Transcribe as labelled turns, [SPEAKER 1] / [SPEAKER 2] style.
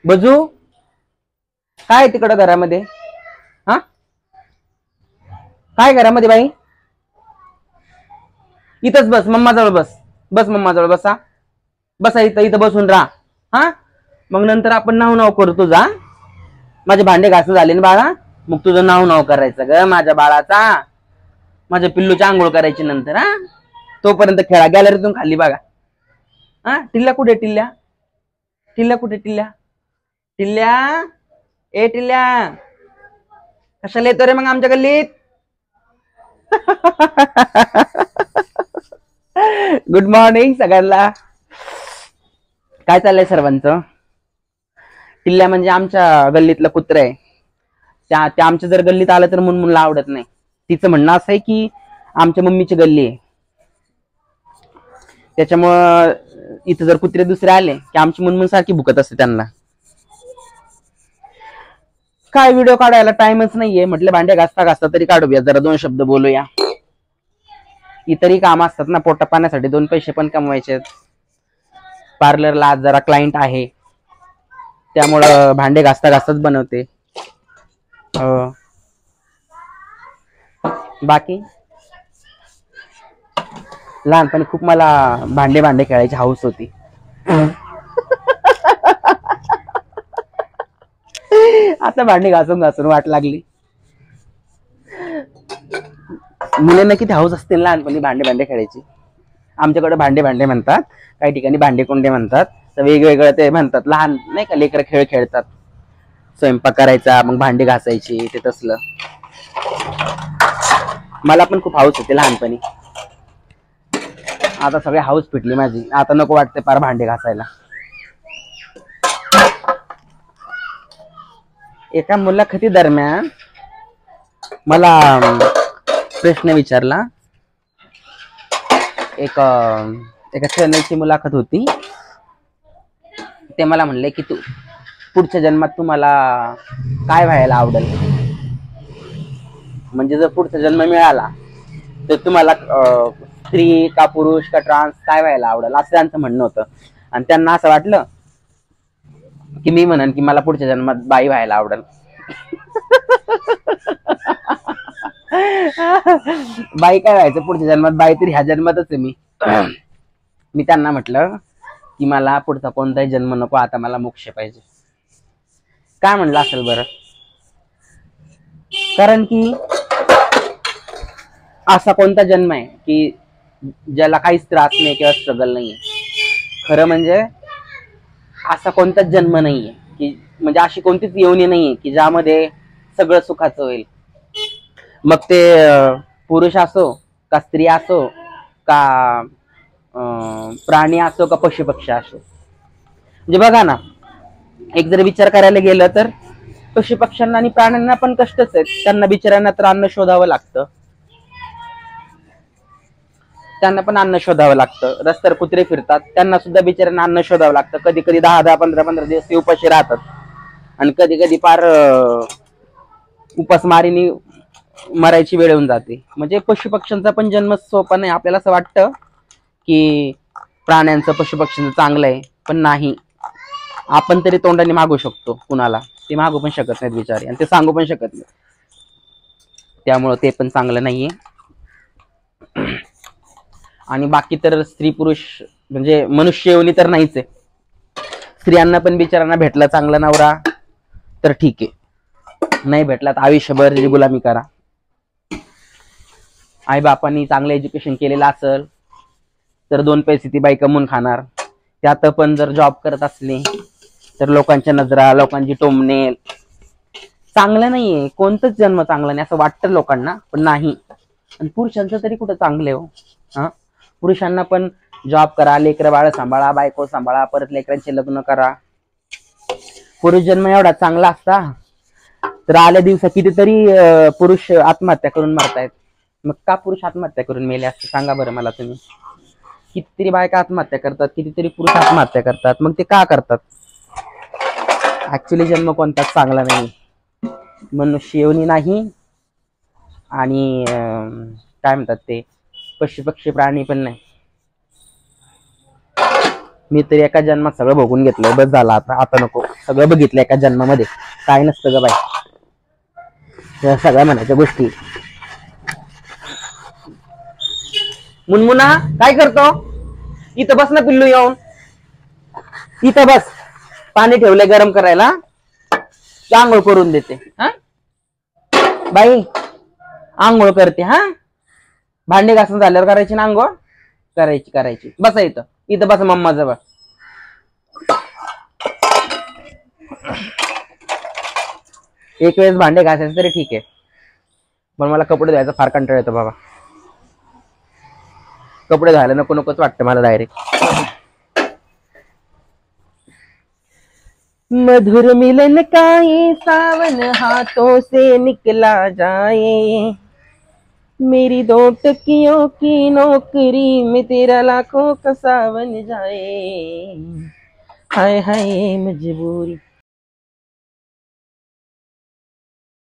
[SPEAKER 1] बजू काय तिकडं घरामध्ये? हा काय घरामध्ये बाई? इथंच बस, मम्माजवळ बस. बस मम्माजवळ बसा. बसा इथं, इथं बसून राहा. हा मग नंतर आपण नाव नाव करू तुझा. माझे भांडे घासून झाले ना बाळा, मग तुझं नाव नाव करायचं ग माझ्या बाळाचा. माझ्या पिल्लूची आंघोळ करायची नंतर. हा तोपर्यंत खेळा. गॅलरीतून खाली बघा. हा टिल्ल्या कुठे? टिल्ल्या टिल्ल्या कुठे? टिल्ल्या टिल्ल्या ए टिल्ल्या कशाला येतो रे मग आमच्या गल्लीत? गुड मॉर्निंग सगळ्यांना. काय चाललंय सर्वांचं? टिल्ल्या म्हणजे आमच्या गल्लीतलं कुत्र आहे. त्या आमच्या जर गल्लीत आलं तर मुनमुनला आवडत नाही. तिचं म्हणणं असं आहे की आमच्या मम्मीची गल्ली आहे, त्याच्यामुळं इथं जर कुत्रे दुसरे आले की आमची मुनमुन सारखी भुकत असते त्यांना. काय व्हिडिओ काढायला टाइमच नाहीये. म्हटलं भांडे घासता घासता तरी काढूया, जरा दोन शब्द बोलूया. इतरही काम असतात ना, पोटा पाण्यासाठी दोन पैसे पण कमवायचे. पार्लरला आज जरा क्लायंट आहे, त्यामुळं भांडे घासता घासताच बनवते. बाकी लहानपणी खूप मला भांडे भांडे खेळायची हौस होती. आता भांडे घासून घासून वाट लागली. मुलांना किती हौस असते लहानपणी भांडे भांडे खेळायची. आमच्याकडे भांडे भांडे म्हणतात, काही ठिकाणी भांडे कोंडे म्हणतात. तर वेगवेगळं ते म्हणतात. लहान नाही का लेकर खेळ खेळतात, स्वयंपाक करायचा मग भांडे घासायची, ते तसलं. मला पण खूप हौस होती लहानपणी. आता सगळे हौस फिटली माझी. आता नको वाटते पार भांडे घासायला. एका मुलाखती दरम्यान मला प्रश्न विचारला. एका चॅनलची मुलाखत होती. ते मला म्हणले की तू पुढच्या जन्मात तुम्हाला काय व्हायला आवडेल, म्हणजे जर पुढचा जन्म मिळाला तर तुम्हाला स्त्री का पुरुष का ट्रान्स काय व्हायला आवडेल, असं त्यांचं म्हणणं होतं. आणि त्यांना असं वाटलं की मी म्हणन की मला पुढच्या जन्मात बाई व्हायला आवडेल. बाई काय व्हायचं पुढच्या जन्मात? बाई तरी ह्या जन्मातच आहे मी. मी त्यांना म्हटलं की मला पुढचा कोणताही जन्म नको, आता मला मोक्ष पाहिजे. काय म्हणलं असेल बरं? कारण की असा कोणता जन्म आहे की ज्याला काहीच त्रास नाही किंवा स्ट्रगल नाहीये. खरं म्हणजे असा कोणताच जन्म नाहीये की, म्हणजे अशी कोणतीच योनी नाहीये की ज्यामध्ये सगळं सुखाचं होईल. मग ते पुरुष असो का स्त्री असो का प्राणी असो का पशु पक्षी असो. म्हणजे बघा ना, एक जर विचार करायला गेलं तर पशु पक्ष्यांना आणि प्राण्यांना पण कष्टच आहेत. त्यांना बिचाऱ्यांना तर अन्न शोधावं लागतं. त्यांना पण अन्न शोधावं लागतं. रस्त्यावर कुत्रे फिरतात, त्यांना सुद्धा बिचाऱ्यांना अन्न शोधावं लागतं. कधी कधी 10-10, 15-15 दिवस ते उपाशी राहतात. आणि कधी कधी फार उपासमारीने मरायची वेळ येऊन जाते. म्हणजे पशु पक्ष्यांचा पण जन्म सोपा नाही. आपल्याला असं वाटतं की प्राण्यांचं पशु पक्ष्यांचं चांगलं आहे, पण नाही. आपण तरी तोंडाने मागू शकतो कुणाला, ते मागू पण शकत नाहीत बिचारे, आणि ते सांगू पण शकत नाही. त्यामुळं ते पण चांगलं नाहीये. आणि बाकी तर स्त्री पुरुष म्हणजे मनुष्य योनी तर नाहीच आहे. स्त्रियांना पण बिचारांना भेटला चांगला नवरा तर ठीक आहे, नाही भेटला तर आयुष्यभर गुलामी करा. आई बापांनी चांगलं एज्युकेशन केलेलं असेल तर 2 पैसे ती बाई कमवून खाणार. त्यात पण जर जॉब करत असले तर लोकांच्या नजरा, लोकांची टोमणे. चांगलं नाहीये, कोणतंच जन्म चांगला नाही असं वाटतं लोकांना, पण नाही. आणि पुरुषांचं तरी कुठं चांगलं आहे हो. हा पुरुषांना पण जॉब करा, लेकरं बाळ सांभाळा, बायको सांभाळा, परत लेकरांचे लग्न करा. पुरुष जन्म एवढा चांगला असता तर आल्या दिवसात कितीतरी पुरुष आत्महत्या करून मरतायत. मग का पुरुष आत्महत्या करून मेले असते सांगा बरं मला तुम्ही. कितीतरी बायका आत्महत्या करतात, कितीतरी पुरुष आत्महत्या करतात. मग ते का करतात? ऍक्च्युली जन्म कोणताच चांगला नाही, मनुष्य योनी नाही. आणि काय म्हणतात ते पशु पक्षी प्राणी पण नाही. मी तरी एका जन्मात सगळं बघून घेतलंय, बस झालं आता. आता नको, सगळं बघितलं एका जन्मामध्ये. काय नसतं ग बाई या सगळ्या म्हणायच्या गोष्टी. मुनमुना काय करतो? इथं बस ना पिल्लू, येऊन इथं बस. पाणी ठेवलंय गरम करायला, आंघोळ करून देते. हा बाई आंघोळ करते. हा भांडे घासून झाल्यावर करायची ना आंघोळ? करायची. बसा इथं बसा मम्मा जवळ. एक वेळेस भांडे घासायचे तरी ठीक आहे, पण मला कपडे धुवायचा फार कंटाळा येतो बाबा. कपडे धुवायला नकोच वाटतं मला डायरेक्ट. मधुर मिलन का ये सावन हाथों से निकला जाए, मेरी 2 टकियों की नौकरी में तेरा लाखों का सावन जाए. हाय हाय मजबूरी.